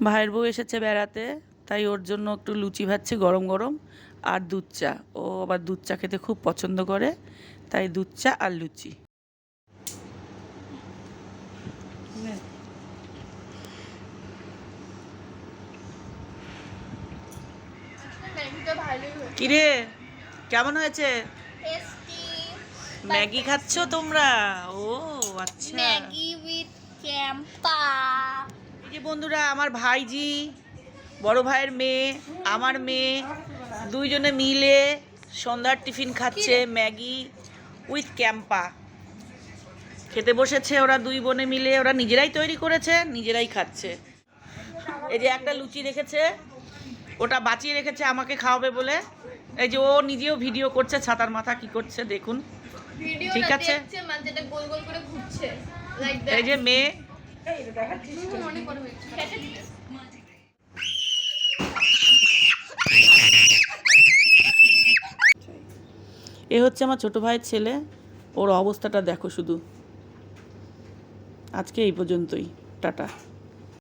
ভাইয়ের বউ এসেছে বেড়াতে, তাই ওর জন্য একটু লুচি ভাজছি গরম গরম, আর দুধ চা। ও আবার দুধ চা খেতে খুব পছন্দ করে, তাই দুধ চা আর লুচি। কিরে, কেমন হয়েছে? ম্যাগি খাচ্ছ তোমরা? ও আচ্ছা, ম্যাগি উইথ ক্যাম্পা। এই যে বন্ধুরা, আমার ভাইজি, বড় ভাইয়ের মেয়ে, আমার মেয়ে, দুইজনে মিলে সন্ধ্যার টিফিন খাচ্ছে ম্যাগি উইথ ক্যাম্পা। খেতে বসেছে ওরা দুই বোনে মিলে, ওরা নিজেরাই তৈরি করেছে, নিজেরাই খাচ্ছে। এই যে একটা লুচি রেখেছে, ওটা বাঁচিয়ে রেখেছে আমাকে খাওয়াবে বলে। এই যে ও নিজেও ভিডিও করছে, ছাতার মাথা কি করছে দেখুন। ঠিক আছে, এই যে মেয়ে। এ হচ্ছে আমার ছোট ভাইয়ের ছেলে, ওর অবস্থাটা দেখো শুধু। আজকে এই পর্যন্তই, টাটা।